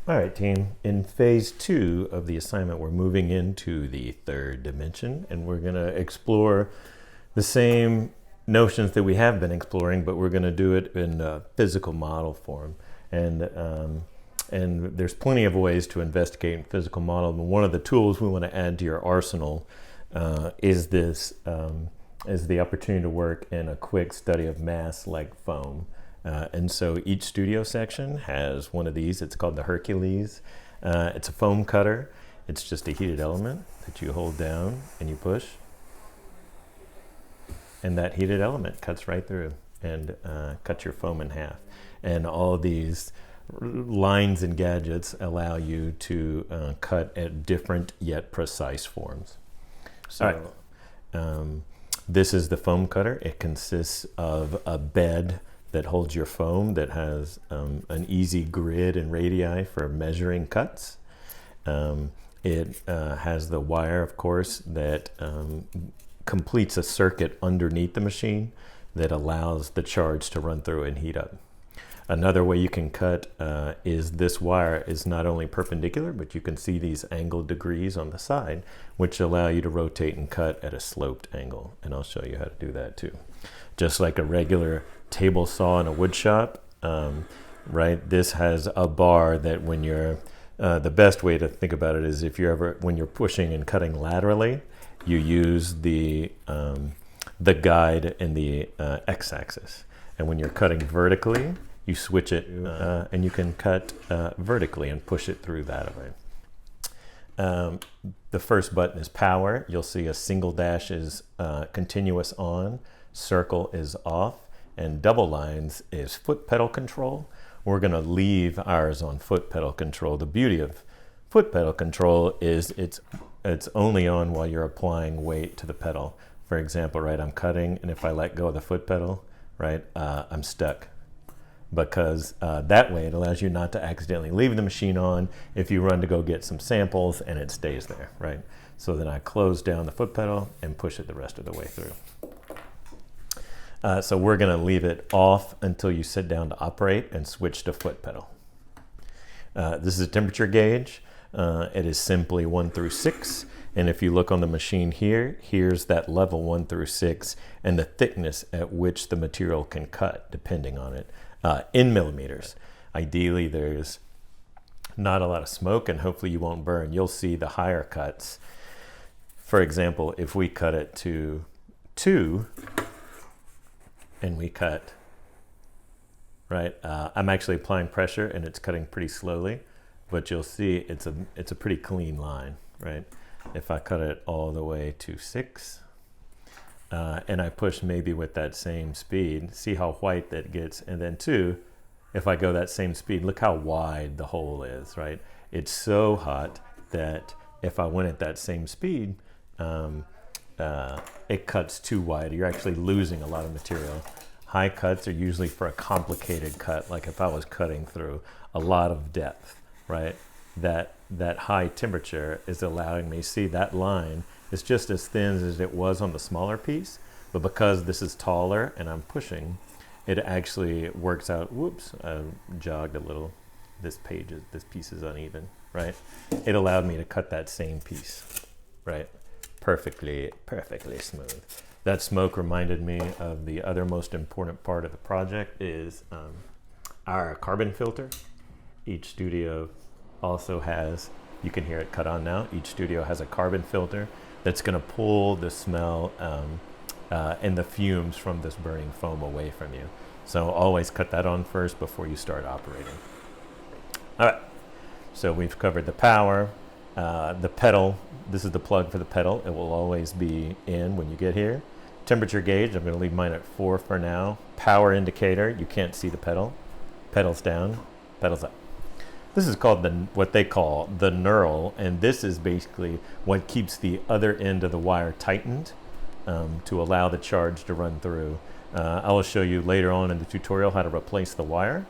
All right, team. In phase 2 of the assignment, we're moving into the third dimension, and we're going to explore the same notions that we have been exploring, but we're going to do it in a physical model form. And there's plenty of ways to investigate in physical model. And one of the tools we want to add to your arsenal is the opportunity to work in a quick study of mass like foam. And so each studio section has one of these. It's called the Hercules. It's a foam cutter. It's just a heated element that you hold down and you push. And that heated element cuts right through and cuts your foam in half. And all these lines and gadgets allow you to cut at different yet precise forms. So this is the foam cutter. It consists of a bed that holds your foam that has an easy grid and radii for measuring cuts. It has the wire, of course, that completes a circuit underneath the machine that allows the charge to run through and heat up. Another way you can cut is this wire is not only perpendicular, but you can see these angled degrees on the side, which allow you to rotate and cut at a sloped angle. And I'll show you how to do that too. Just like a regular table saw in a wood shop, right? This has a bar that when you're, the best way to think about it is if you're ever, when you're pushing and cutting laterally, you use the guide in the x-axis. And when you're cutting vertically, you switch it and you can cut vertically and push it through that way. The first button is power. You'll see a single dash is continuous on, circle is off, and double lines is foot pedal control. We're gonna leave ours on foot pedal control. The beauty of foot pedal control is it's only on while you're applying weight to the pedal. For example, right, I'm cutting, and if I let go of the foot pedal, right, I'm stuck. Because that way it allows you not to accidentally leave the machine on if you run to go get some samples and it stays there, right? So then I close down the foot pedal and push it the rest of the way through. So we're gonna leave it off until you sit down to operate and switch to foot pedal. This is a temperature gauge. It is simply 1 through 6. And if you look on the machine here, here's that level 1 through 6 and the thickness at which the material can cut depending on it. In millimeters. Ideally, there's not a lot of smoke and hopefully you won't burn. You'll see the higher cuts. For example, if we cut it to 2 and we cut, right? I'm actually applying pressure and it's cutting pretty slowly, but you'll see it's a pretty clean line, right? If I cut it all the way to 6, and I push maybe with that same speed, see how white that gets. And then 2, if I go that same speed, look how wide the hole is, right? It's so hot that if I went at that same speed, it cuts too wide. You're actually losing a lot of material. High cuts are usually for a complicated cut, like if I was cutting through a lot of depth, right? That high temperature is allowing me, see that line is just as thin as it was on the smaller piece, but because this is taller and I'm pushing, it actually works out. Whoops, I jogged a little. This piece is uneven, right? It allowed me to cut that same piece, right? Perfectly smooth. That smoke reminded me of the other most important part of the project is our carbon filter. Each studio also has, you can hear it cut on now, each studio has a carbon filter that's gonna pull the smell and the fumes from this burning foam away from you. So always cut that on first before you start operating. All right, so we've covered the power, the pedal. This is the plug for the pedal. It will always be in when you get here. Temperature gauge, I'm gonna leave mine at 4 for now. Power indicator, you can't see the pedal. Pedals down, pedals up. This is called what they call the knurl, and this is basically what keeps the other end of the wire tightened to allow the charge to run through. I will show you later on in the tutorial how to replace the wire.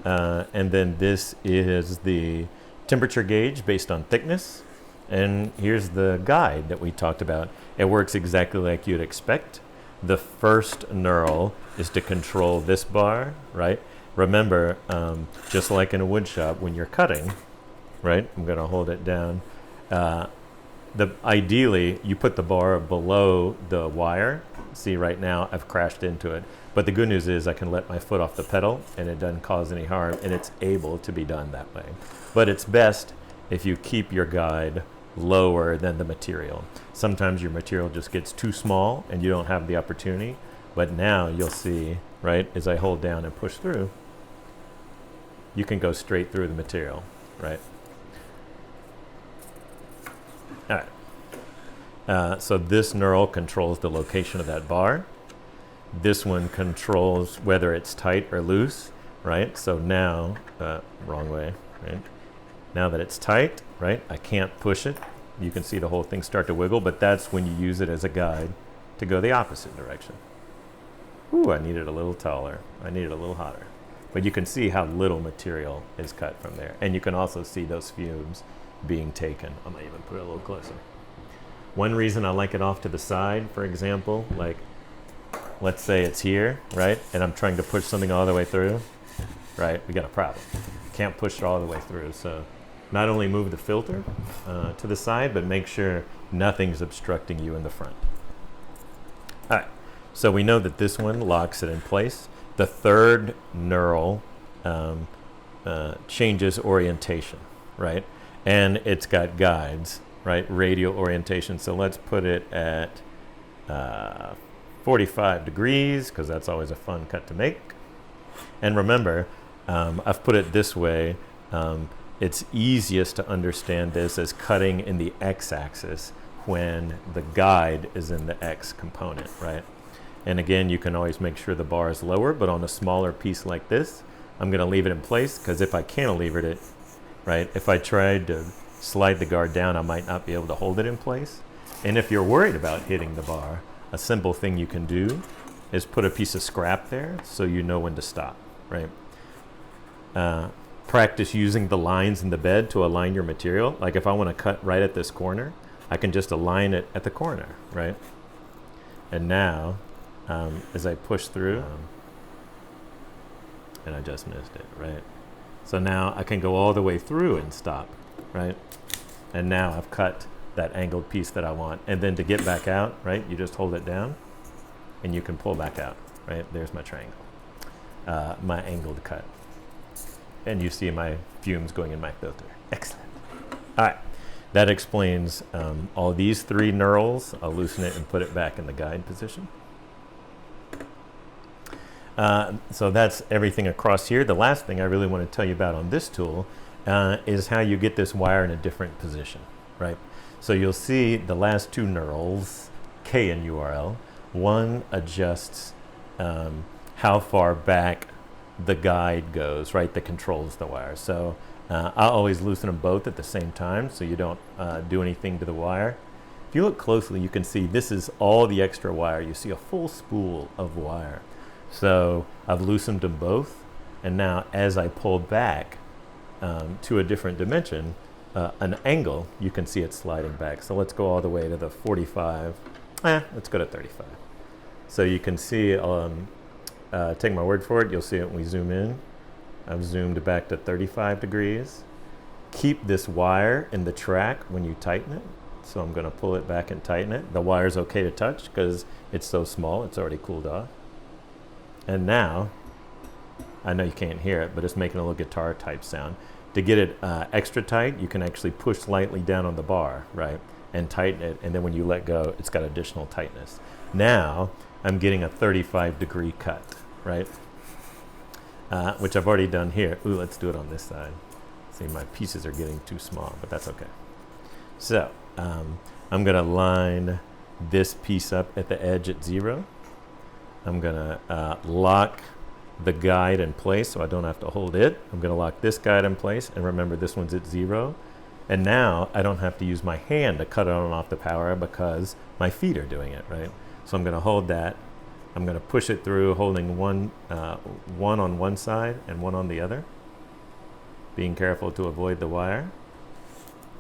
And then this is the temperature gauge based on thickness. And here's the guide that we talked about. It works exactly like you'd expect. The first knurl is to control this bar, right? remember, just like in a wood shop, when you're cutting, right? I'm going to hold it down. Ideally, you put the bar below the wire. See, right now I've crashed into it. But the good news is I can let my foot off the pedal and it doesn't cause any harm, and it's able to be done that way. But it's best if you keep your guide lower than the material. Sometimes your material just gets too small and you don't have the opportunity. But now you'll see, right, as I hold down and push through, you can go straight through the material, right? All right. So this knurl controls the location of that bar. This one controls whether it's tight or loose, right? So now, wrong way, right? Now that it's tight, right, I can't push it. You can see the whole thing start to wiggle, but that's when you use it as a guide to go the opposite direction. Ooh, I need it a little taller. I need it a little hotter. But you can see how little material is cut from there. And you can also see those fumes being taken. I might even put it a little closer. One reason I like it off to the side, for example, like let's say it's here, right? And I'm trying to push something all the way through, right? We got a problem. Can't push it all the way through. So not only move the filter to the side, but make sure nothing's obstructing you in the front. All right, so we know that this one locks it in place. The third knurl changes orientation, right? And it's got guides, right? Radial orientation. So let's put it at 45 degrees, because that's always a fun cut to make. And remember, I've put it this way. It's easiest to understand this as cutting in the x-axis when the guide is in the x component, right? And again, you can always make sure the bar is lower, but on a smaller piece like this, I'm going to leave it in place, because if I cantilevered it, right, if I tried to slide the guard down, I might not be able to hold it in place. And if you're worried about hitting the bar, a simple thing you can do is put a piece of scrap there so you know when to stop, right? Practice using the lines in the bed to align your material. Like if I want to cut right at this corner, I can just align it at the corner, right? And now, as I push through, and I just missed it, right? So now I can go all the way through and stop, right? And now I've cut that angled piece that I want. And then to get back out, right, you just hold it down and you can pull back out, right? There's my triangle, my angled cut. And you see my fumes going in my filter. Excellent. All right, that explains all these three knurls. I'll loosen it and put it back in the guide position. So that's everything across here. The last thing I really want to tell you about on this tool is how you get this wire in a different position, right? So you'll see the last two knurls, K and URL. One adjusts how far back the guide goes, right, that controls the wire. So I'll always loosen them both at the same time so you don't do anything to the wire. If you look closely, you can see this is all the extra wire. You see a full spool of wire. So I've loosened them both, and now as I pull back to a different dimension, an angle, you can see it sliding back. So let's go all the way to the 45. Let's go to 35. So you can see, take my word for it, you'll see it when we zoom in. I've zoomed back to 35 degrees. Keep this wire in the track when you tighten it. So I'm going to pull it back and tighten it. The wire's okay to touch because it's so small, it's already cooled off. And now, I know you can't hear it, but it's making a little guitar type sound. To get it extra tight, you can actually push lightly down on the bar, right? And tighten it, and then when you let go, it's got additional tightness. Now, I'm getting a 35-degree cut, right? Which I've already done here. Ooh, let's do it on this side. See, my pieces are getting too small, but that's okay. So, I'm gonna line this piece up at the edge at 0. I'm gonna lock the guide in place so I don't have to hold it. I'm gonna lock this guide in place, and remember this one's at 0. And now I don't have to use my hand to cut on and off the power because my feet are doing it, right? So I'm gonna hold that. I'm gonna push it through, holding one on one side and one on the other. Being careful to avoid the wire,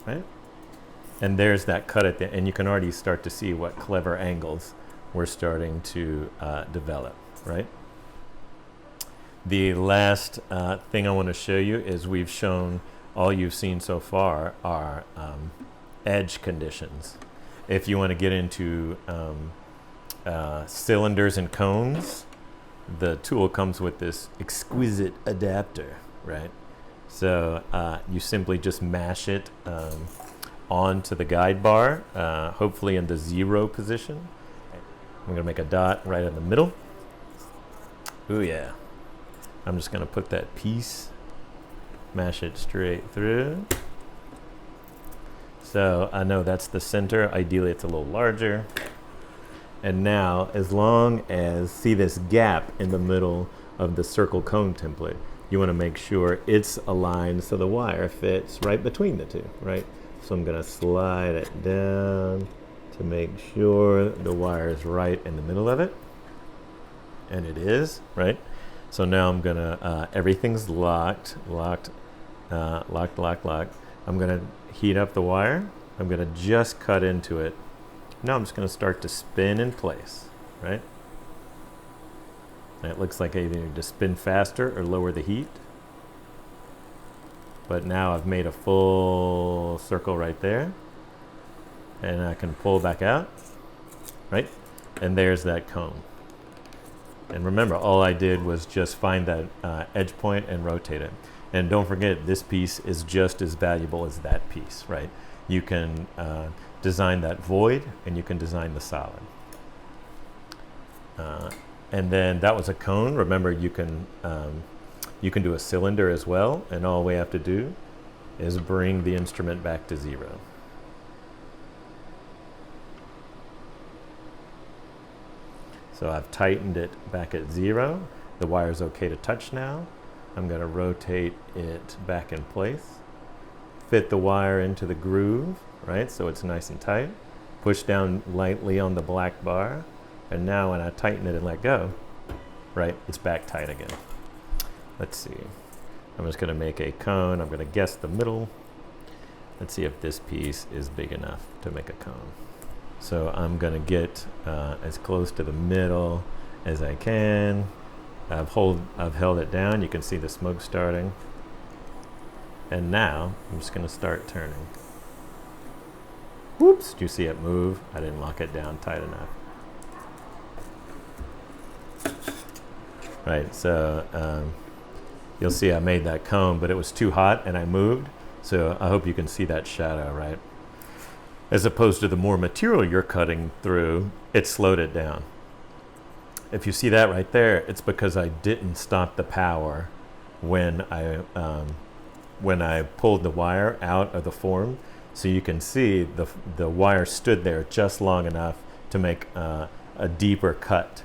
right? And there's that cut at the end. You can already start to see what clever angles we're starting to develop, right? The last thing I want to show you is we've shown all you've seen so far are edge conditions. If you want to get into cylinders and cones, the tool comes with this exquisite adapter, right? So you simply just mash it onto the guide bar, hopefully in the 0 position. I'm gonna make a dot right in the middle. Ooh yeah. I'm just gonna put that piece, mash it straight through. So I know that's the center. Ideally it's a little larger. And now, as long as, see this gap in the middle of the circle cone template, you want to make sure it's aligned so the wire fits right between the two, right? So I'm going to slide it down to make sure the wire is right in the middle of it. And it is, right? So now I'm going to, everything's locked. I'm going to heat up the wire. I'm going to just cut into it. Now I'm just going to start to spin in place, right? And it looks like I either need to spin faster or lower the heat. But now I've made a full circle right there. And I can pull back out, right? And there's that cone. And remember, all I did was just find that edge point and rotate it. And don't forget, this piece is just as valuable as that piece, right? You can design that void, and you can design the solid. And then that was a cone. Remember, you can do a cylinder as well, and all we have to do is bring the instrument back to 0. So I've tightened it back at 0. The wire's okay to touch now. I'm going to rotate it back in place. Fit the wire into the groove, right? So it's nice and tight. Push down lightly on the black bar. And now when I tighten it and let go, right, it's back tight again. Let's see. I'm just going to make a cone. I'm going to guess the middle. Let's see if this piece is big enough to make a cone. So I'm going to get as close to the middle as I can. I've held it down. You can see the smoke starting. And now I'm just going to start turning. Whoops, do you see it move? I didn't lock it down tight enough. Right, so you'll see I made that cone, but it was too hot and I moved. So I hope you can see that shadow, right? As opposed to the more material you're cutting through, it slowed it down. If you see that right there, it's because I didn't stop the power when I pulled the wire out of the form. So you can see the wire stood there just long enough to make a deeper cut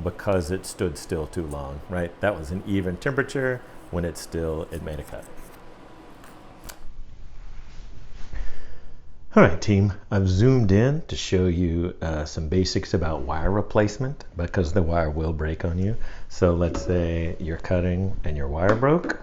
because it stood still too long, right? That was an even temperature. When it's still, it made a cut. All right, team, I've zoomed in to show you some basics about wire replacement because the wire will break on you. So let's say you're cutting and your wire broke.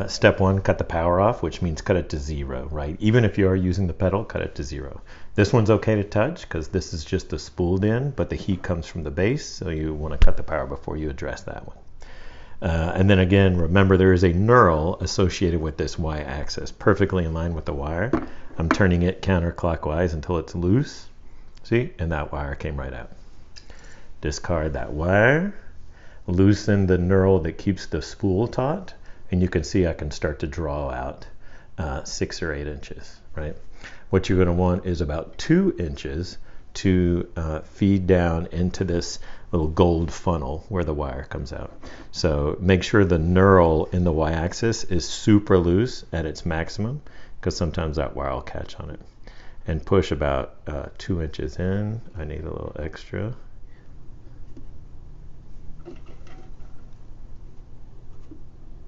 Step 1, cut the power off, which means cut it to 0, right? Even if you are using the pedal, cut it to 0. This one's okay to touch because this is just the spooled end, but the heat comes from the base, so you want to cut the power before you address that one. And then again, remember there is a knurl associated with this y-axis, perfectly in line with the wire. I'm turning it counterclockwise until it's loose. See? And that wire came right out. Discard that wire. Loosen the knurl that keeps the spool taut. And you can see I can start to draw out 6 or 8 inches, right? What you're going to want is about 2 inches to feed down into this little gold funnel where the wire comes out. So make sure the knurl in the y-axis is super loose at its maximum because sometimes that wire will catch on it. And push about 2 inches in. I need a little extra.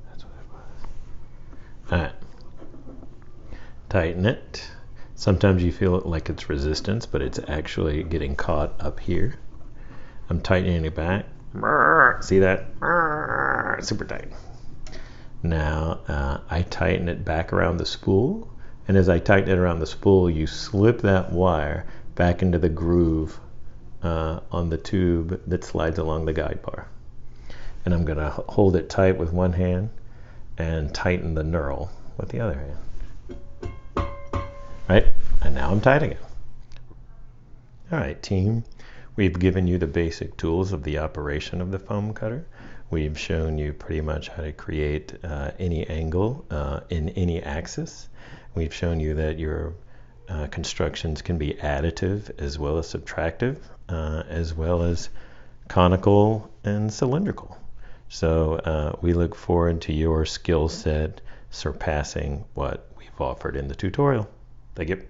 That's what it was. All right. Tighten it. Sometimes you feel it like it's resistance, but it's actually getting caught up here. I'm tightening it back. See that? Super tight. Now I tighten it back around the spool, and as I tighten it around the spool, you slip that wire back into the groove on the tube that slides along the guide bar. And I'm going to hold it tight with one hand and tighten the knurl with the other hand. Right? And now I'm tight again. All right, team. We've given you the basic tools of the operation of the foam cutter. We've shown you pretty much how to create any angle in any axis. We've shown you that your constructions can be additive as well as subtractive, as well as conical and cylindrical. So we look forward to your skill set surpassing what we've offered in the tutorial. Thank you.